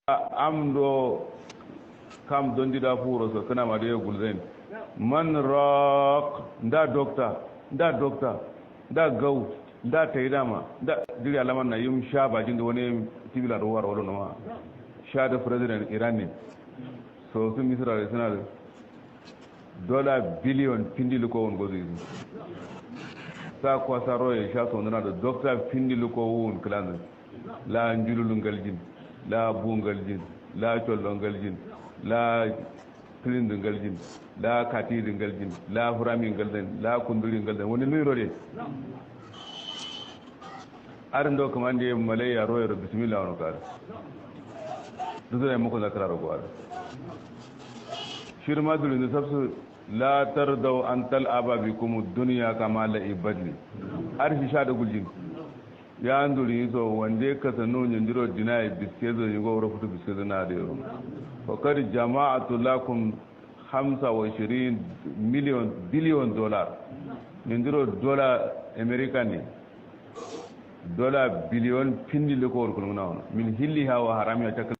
amdo kam dondida furo so kana ma de gulzen man raq nda doctor nda gaw nda taydama nda diri alaman na yum shaba jinde woni tibila do waro no ma shada president iran ne so su misra da suna da $billion pindi ko won gozi sa ko saro e sha so na da doctor pindi ko won klan la njulul ngaljin la bungal jin la chollongal jin la tilingal jin la katiringal jin la furamingal den la kunduringal den woni nuiro de arndo kamande malaya royo bismillah on kar duzure mako zakara ro gwar shirma dulin sabsu la tardaw an tal'aba bikum ad-dunya kama la ibadli arshi sha da guljin ya anduri so wande ka sanu nyindiro dinai biskezo yugo woro futu biskezo na de ko kadi jama'atu lakum 25 billion dollar nyindiro dollar american ni dollar billion pindi le ko wor ko min hilli ha wa harami